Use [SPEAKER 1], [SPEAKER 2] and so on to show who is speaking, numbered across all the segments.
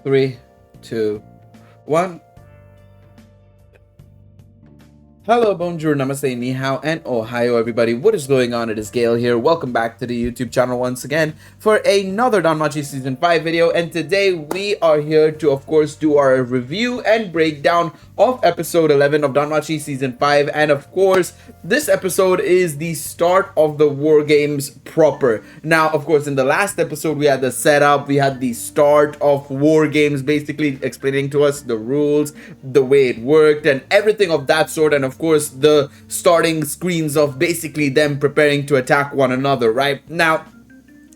[SPEAKER 1] Three, two, one. Hello, bonjour, namaste, ni hao, and ohio, everybody. What is going on? It is Gale here. Welcome back to the YouTube channel once again for another Danmachi Season 5 video. And today we are here to, of course, do our review and breakdown of episode 11 of Danmachi Season 5. And of course, this episode is the start of the war games proper. Now, of course, in the last episode, we had the setup, we had the start of war games, basically explaining to us the rules, the way it worked, and everything of that sort. And of course, the starting screens of basically them preparing to attack one another, right? Now,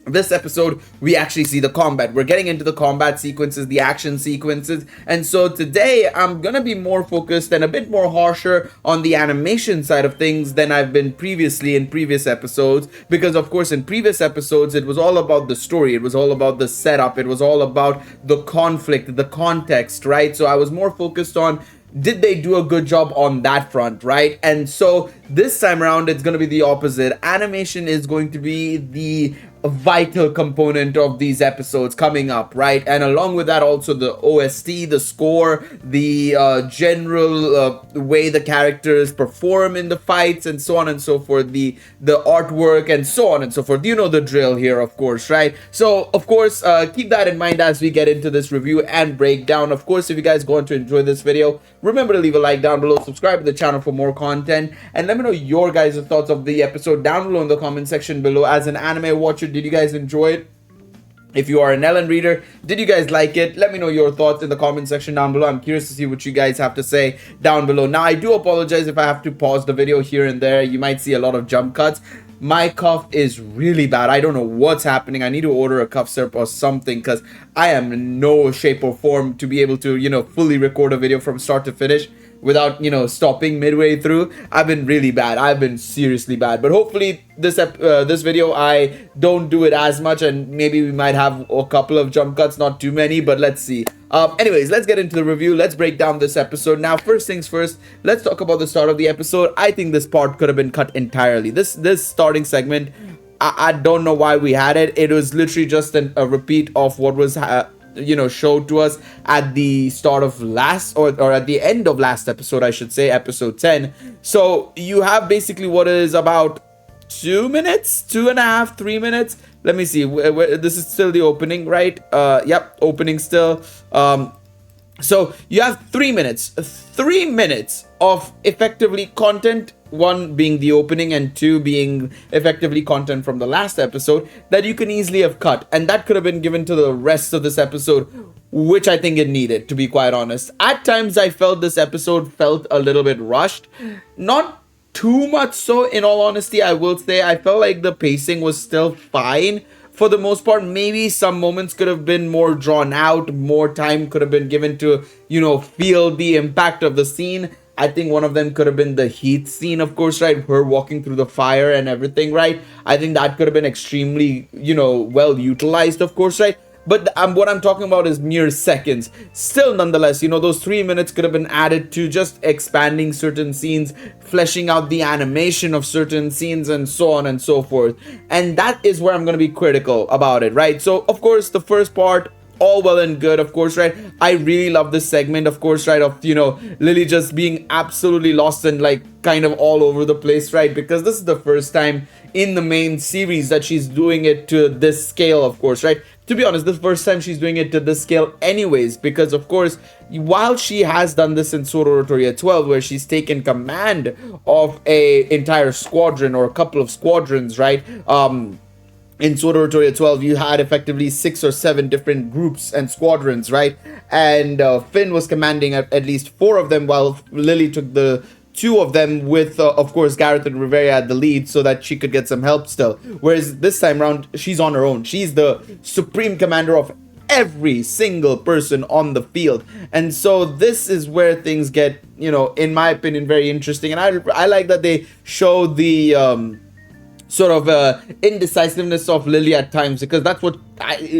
[SPEAKER 1] this episode, we actually see the combat. We're getting into the combat sequences, the action sequences. And so today, I'm going to be more focused and a bit more harsher on the animation side of things than I've been previously in previous episodes. Because, of course, in previous episodes, it was all about the story. It was all about the setup. It was all about the conflict, the context, right? So I was more focused on, did they do a good job on that front, right? And so this time around, it's going to be the opposite. Animation is going to be the vital component of these episodes coming up, right? And along with that, also the OST, the score, the general way the characters perform in the fights, and so on and so forth, the artwork, and so on and so forth. You know the drill here, of course, right? So, of course, keep that in mind as we get into this review and breakdown. Of course, if you guys going to enjoy this video, remember to leave a like down below, subscribe to the channel for more content, and let me know your guys' thoughts of the episode down below in the comment section below. As an anime watcher, did you guys enjoy it? If you are an Ellen reader, did you guys like it? Let me know your thoughts in the comment section down below. I'm curious to see what you guys have to say down below. Now, I do apologize if I have to pause the video here and there. You might see a lot of jump cuts. My cough is really bad. I don't know what's happening. I need to order a cough syrup or something because I am in no shape or form to be able to, fully record a video from start to finish without, stopping midway through. I've been really bad. I've been seriously bad. But hopefully this video, I don't do it as much, and maybe we might have a couple of jump cuts, not too many, but let's see. Anyways, let's get into the review. Let's break down this episode. Now, first things first, let's talk about the start of the episode. I think this part could have been cut entirely. This starting segment, I don't know why we had it. It was literally just a repeat of what was showed to us at the start of last, or at the end of last episode, I should say, episode 10. So you have basically what is about 2 minutes, 2.5, 3 minutes. Let me see. This is still the opening, right? Yep, opening still. So you have 3 minutes. 3 minutes of effectively content. One being the opening and two being effectively content from the last episode that you can easily have cut. And that could have been given to the rest of this episode, which I think it needed, to be quite honest. At times, I felt this episode felt a little bit rushed. Not too much so, in all honesty, I will say. I felt like the pacing was still fine. For the most part, maybe some moments could have been more drawn out. More time could have been given to, feel the impact of the scene. I think one of them could have been the heat scene, of course, right? Her walking through the fire and everything, right? I think that could have been extremely, well utilized, of course, right? But what I'm talking about is mere seconds. Still, nonetheless, those 3 minutes could have been added to just expanding certain scenes, fleshing out the animation of certain scenes, and so on and so forth. And that is where I'm going to be critical about it, right? So, of course, the first part, all well and good, of course, right? I really love this segment, of course, right? Of, Lily just being absolutely lost and like kind of all over the place, right? Because this is the first time in the main series that she's doing it to this scale, of course, right? To be honest, the first time she's doing it to this scale anyways, because of course, while she has done this in Sword Art 12, where she's taken command of a entire squadron or a couple of squadrons, right? In Sword Art 12, you had effectively 6 or 7 different groups and squadrons, right? And Finn was commanding at least 4 of them, while Lily took the 2 of them with, of course, Gareth and Rivera at the lead so that she could get some help still. Whereas this time around, she's on her own. She's the supreme commander of every single person on the field. And so this is where things get, in my opinion, very interesting. And I like that they show the sort of indecisiveness of Lily at times, because that's what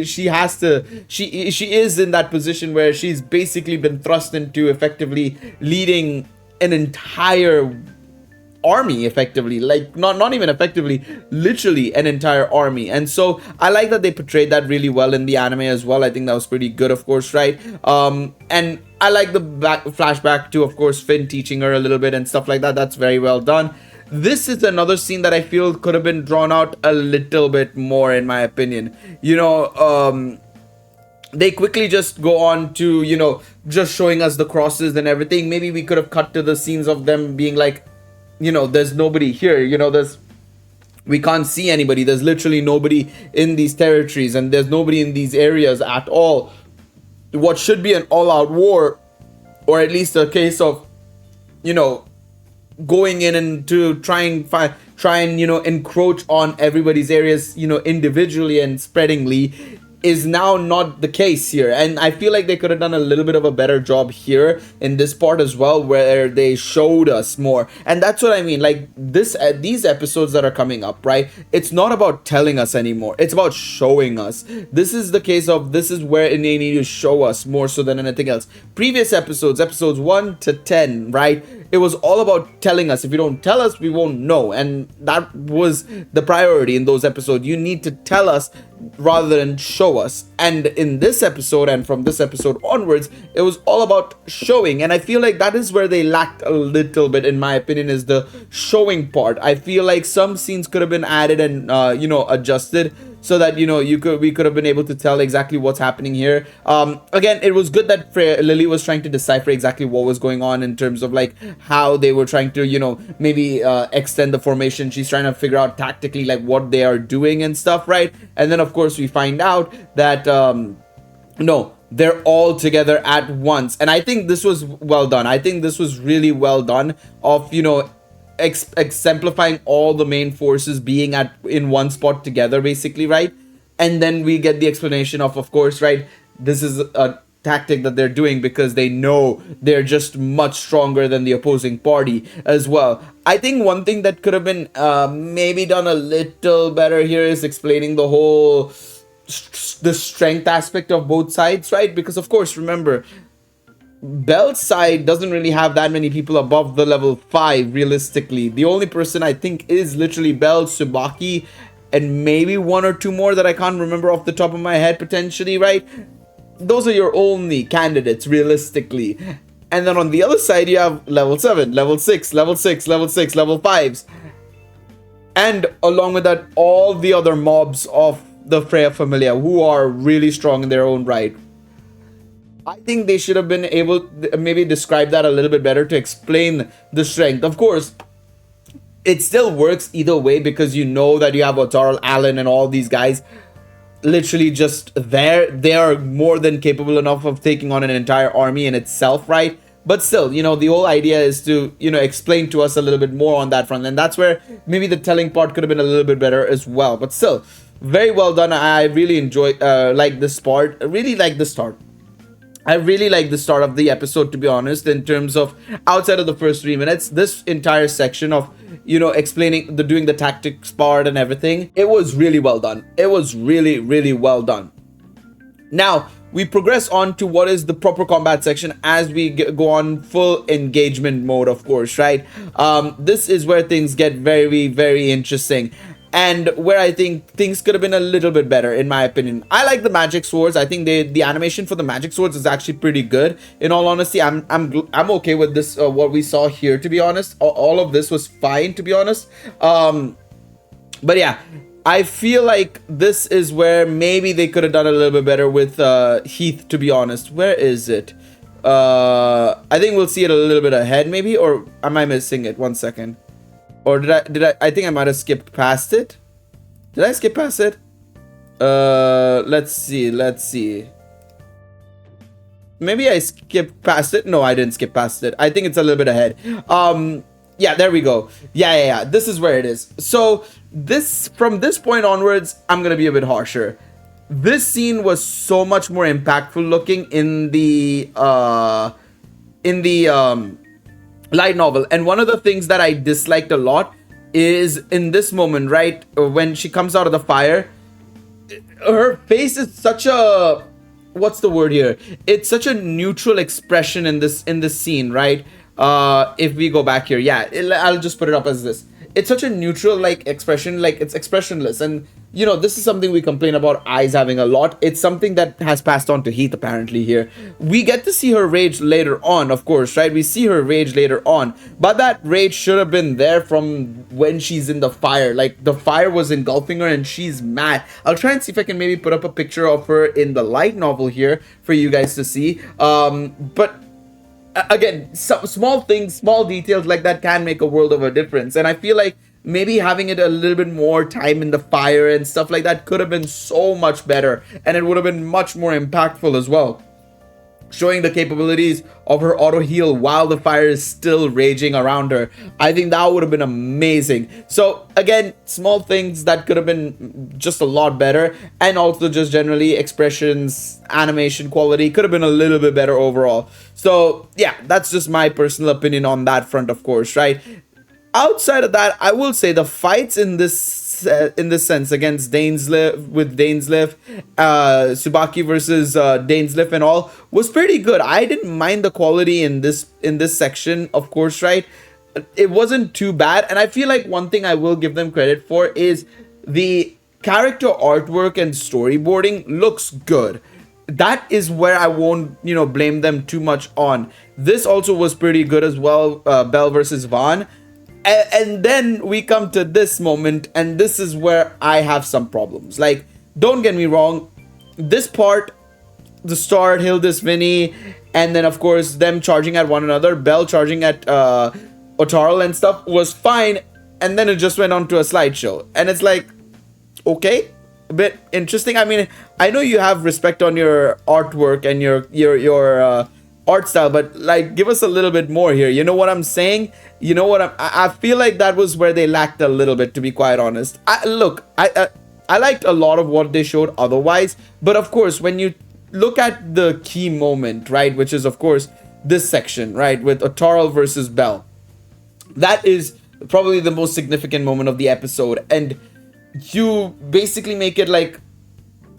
[SPEAKER 1] she has to. She is in that position where she's basically been thrust into effectively leading an entire army effectively, like not even effectively, literally an entire army. And so I like that they portrayed that really well in the anime as well. I think that was pretty good, of course, right? And I like the flashback to, of course, Finn teaching her a little bit and stuff like that. That's very well done. This is another scene that I feel could have been drawn out a little bit more, in my opinion. They quickly just go on to, just showing us the crosses and everything. Maybe we could have cut to the scenes of them being like, there's nobody here, we can't see anybody. There's literally nobody in these territories, and there's nobody in these areas at all. What should be an all-out war, or at least a case of, going in and to try and encroach on everybody's areas, individually and spreadingly, is now not the case here. And I feel like they could have done a little bit of a better job here in this part as well, where they showed us more. And that's what I mean, like these episodes that are coming up, right? It's not about telling us anymore, it's about showing us. This is the case of, this is where they need to show us more so than anything else. Previous episodes 1 to 10, right, it was all about telling us. If you don't tell us, we won't know. And that was the priority in those episodes. You need to tell us rather than show us. And in this episode, and from this episode onwards, it was all about showing. And I feel like that is where they lacked a little bit, in my opinion, is the showing part. I feel like some scenes could have been added and adjusted, so that we could have been able to tell exactly what's happening here. Again, it was good that Lily was trying to decipher exactly what was going on in terms of like how they were trying to maybe extend the formation. She's trying to figure out tactically like what they are doing and stuff, right? And then of course we find out that no, they're all together at once. And I think this was well done. I think this was really well done of exemplifying all the main forces being in one spot together, basically, right? And then we get the explanation of course, right, this is a tactic that they're doing because they know they're just much stronger than the opposing party as well. I think one thing that could have been maybe done a little better here is explaining the whole the strength aspect of both sides, right? Because of course, remember, Bell's side doesn't really have that many people above the level 5 realistically. The only person I think is literally Bell, Tsubaki, and maybe one or two more that I can't remember off the top of my head potentially, right? Those are your only candidates realistically. And then on the other side you have level 7, level 6, level 6, level 6, level 5s. And along with that, all the other mobs of the Freya Familia who are really strong in their own right. I think they should have been able to maybe describe that a little bit better to explain the strength. Of course, it still works either way because you know that you have Otaral, Allen, and all these guys literally just there. They are more than capable enough of taking on an entire army in itself, right? But still, the whole idea is to, explain to us a little bit more on that front. And that's where maybe the telling part could have been a little bit better as well. But still, very well done. I really enjoy, like this part. I really like the start. I really like the start of the episode, to be honest, in terms of outside of the first 3 minutes, this entire section of, explaining doing the tactics part and everything. It was really well done. It was really, really well done. Now, we progress on to what is the proper combat section as we go on full engagement mode, of course, right? This is where things get very, very interesting. And where I think things could have been a little bit better, in my opinion. I like the magic swords. I think the animation for the magic swords is actually pretty good. In all honesty, I'm okay with this. What we saw here, to be honest, all of this was fine, to be honest. But yeah, I feel like this is where maybe they could have done a little bit better with Heath. To be honest, where is it? I think we'll see it a little bit ahead, maybe, or am I missing it? 1 second. Or I think I might have skipped past it. Did I skip past it? Let's see. Maybe I skipped past it. No, I didn't skip past it. I think it's a little bit ahead. Yeah, there we go. Yeah. This is where it is. So from this point onwards, I'm gonna be a bit harsher. This scene was so much more impactful looking in the light novel, and one of the things that I disliked a lot is in this moment, right, when she comes out of the fire, her face is such a, what's the word here, it's such a neutral expression in this scene, right? If we go back here, yeah, I'll just put it up as this. It's such a neutral like expression, like it's expressionless, and this is something we complain about eyes having a lot. It's something that has passed on to Heath apparently here. We get to see her rage later on, of course, right? We see her rage later on, but that rage should have been there from when she's in the fire. Like the fire was engulfing her and she's mad. I'll try and see if I can maybe put up a picture of her in the light novel here for you guys to see. But again, some small things, small details like that can make a world of a difference. And I feel like maybe having it a little bit more time in the fire and stuff like that could have been so much better, and it would have been much more impactful as well, showing the capabilities of her auto heal while the fire is still raging around her. I think that would have been amazing. So again, small things that could have been just a lot better, and also just generally expressions, animation quality could have been a little bit better overall. So yeah, that's just my personal opinion on that front, of course, right? Outside of that, I will say the fights in this sense against Dainsleif, Tsubaki versus Dainsleif and all, was pretty good. I didn't mind the quality in this section, of course, right? It wasn't too bad, and I feel like one thing I will give them credit for is the character artwork and storyboarding looks good. That is where I won't, blame them too much on. This also was pretty good as well, Belle versus Vaughn. And then we come to this moment, and this is where I have some problems. Like, don't get me wrong, this part, the start, Hilda's Vinny, and then of course them charging at one another, Belle charging at Otarl and stuff was fine, and then it just went on to a slideshow, and it's like, okay, a bit interesting. I mean, I know you have respect on your artwork and your art style, but like, give us a little bit more here. You know what I'm saying? I feel like that was where they lacked a little bit, to be quite honest. I liked a lot of what they showed otherwise, but of course, when you look at the key moment, right, which is of course this section, right, with Otarl versus Belle, that is probably the most significant moment of the episode, and you basically make it like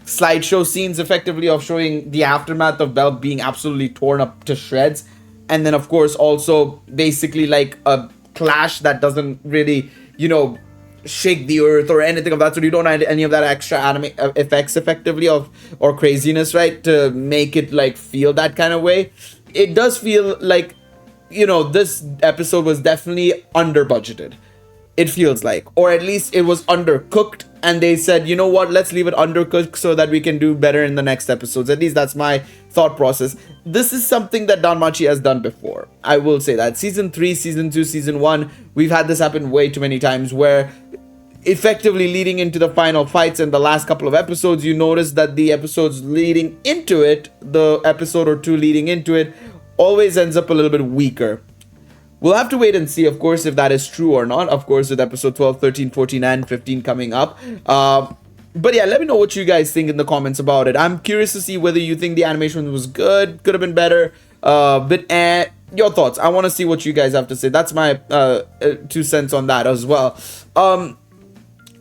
[SPEAKER 1] slideshow scenes effectively of showing the aftermath of Belle being absolutely torn up to shreds, and then of course also basically like a clash that doesn't really shake the earth or anything of that, so you don't add any of that extra anime effects effectively or craziness, right, to make it like feel that kind of way. It does feel like this episode was definitely under budgeted, it feels like, or at least it was undercooked, and they said, you know what, let's leave it undercooked so that we can do better in the next episodes. At least that's my thought process. This is something that Danmachi has done before, I will say that. Season 3, Season 2, Season 1, we've had this happen way too many times, where effectively leading into the final fights in the last couple of episodes, you notice that the episodes leading into it, the episode or two leading into it, always ends up a little bit weaker. We'll have to wait and see, of course, if that is true or not, of course, with episode 12, 13, 14, and 15 coming up. But yeah, let me know what you guys think in the comments about it. I'm curious to see whether you think the animation was good, could have been better, but your thoughts. I want to see what you guys have to say. That's my 2 cents on that as well.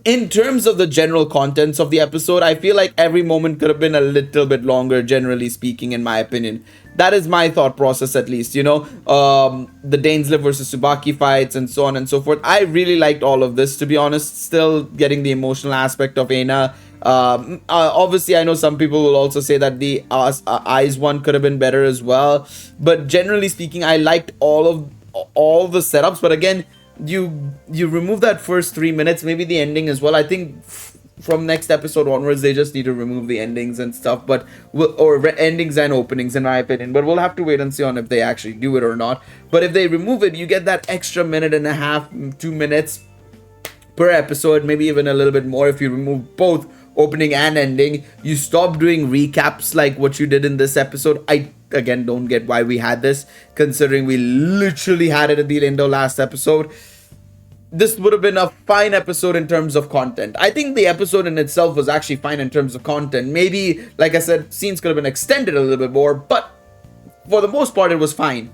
[SPEAKER 1] In terms of the general contents of the episode, I feel like every moment could have been a little bit longer, generally speaking, in my opinion. That is my thought process, at least, the Dainsleif versus Tsubaki fights and so on and so forth. I really liked all of this, to be honest. Still getting the emotional aspect of Aina. Obviously, I know some people will also say that the eyes one could have been better as well. But generally speaking, I liked all the setups. But again, you remove that first 3 minutes, maybe the ending as well. I think from next episode onwards, they just need to remove the endings and stuff, but endings and openings, in my opinion. But we'll have to wait and see on if they actually do it or not. But if they remove it, you get that extra minute and a half, 2 minutes per episode, maybe even a little bit more if you remove both opening and ending. You stop doing recaps like what you did in this episode. I again don't get why we had this, considering we literally had it at the end of last episode. This would have been a fine episode in terms of content. I think the episode in itself was actually fine in terms of content. Maybe, like I said, scenes could have been extended a little bit more, but for the most part, it was fine.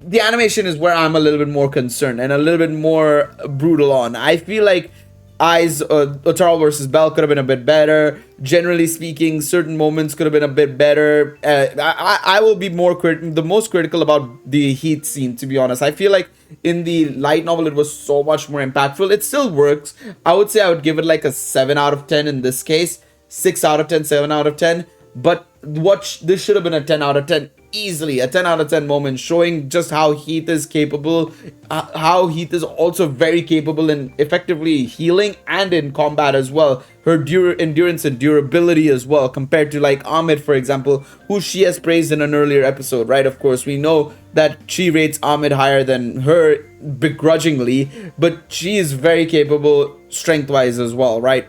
[SPEAKER 1] The animation is where I'm a little bit more concerned and a little bit more brutal on. I feel like Ai's Otaro versus Bell could have been a bit better. Generally speaking, certain moments could have been a bit better. I will be the most critical about the heat scene, to be honest. I feel like in the light novel, it was so much more impactful. It still works. I would say I would give it like a 7 out of 10 in this case. 6 out of 10, 7 out of 10. But this should have been a 10 out of 10. Easily a 10 out of 10 moment, showing just how Heath is capable, how Heath is also very capable in effectively healing and in combat as well. Her endurance and durability as well, compared to like Ahmed, for example, who she has praised in an earlier episode, right? Of course, we know that she rates Ahmed higher than her begrudgingly, but she is very capable strength-wise as well, right?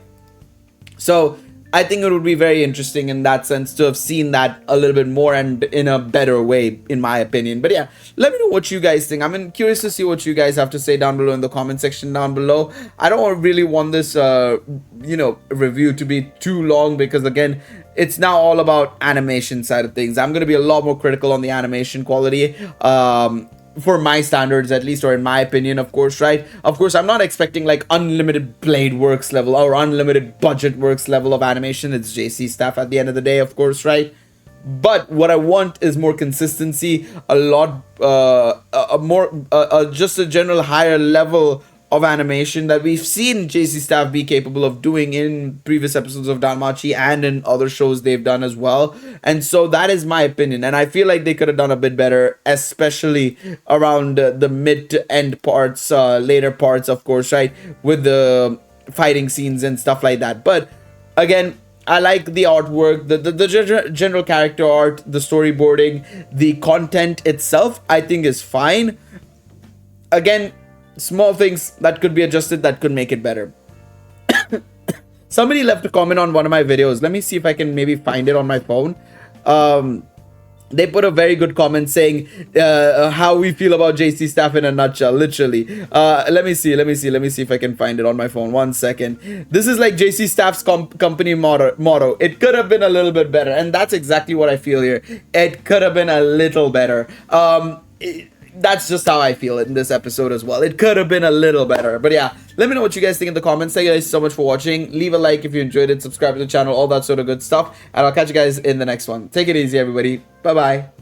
[SPEAKER 1] So I think it would be very interesting in that sense to have seen that a little bit more and in a better way, in my opinion. But yeah, let me know what you guys think. I'm curious to see what you guys have to say down below in the comment section down below. I don't really want this, review to be too long, because again, it's now all about animation side of things. I'm going to be a lot more critical on the animation quality. For my standards at least, or in my opinion, of course, right? Of course, I'm not expecting like unlimited Blade Works level or unlimited budget works level of animation. It's JC Staff at the end of the day, of course, right? But what I want is more consistency, just a general higher level of animation that we've seen JC Staff be capable of doing in previous episodes of Danmachi and in other shows they've done as well. And so that is my opinion, and I feel like they could have done a bit better, especially around the mid to end parts, later parts, of course, right, with the fighting scenes and stuff like that. But again, I like the artwork, the general character art, the storyboarding, the content itself, I think is fine. Again, small things that could be adjusted that could make it better. Somebody left a comment on one of my videos. Let me see if I can maybe find it on my phone. They put a very good comment saying how we feel about JC Staff in a nutshell, literally. Let me see if I can find it on my phone. 1 second. This is like JC Staff's company motto. It could have been a little bit better, and that's exactly what I feel here. It could have been a little better. That's just how I feel in this episode as well. It could have been a little better. But yeah, let me know what you guys think in the comments. Thank you guys so much for watching. Leave a like if you enjoyed it. Subscribe to the channel. All that sort of good stuff. And I'll catch you guys in the next one. Take it easy, everybody. Bye-bye.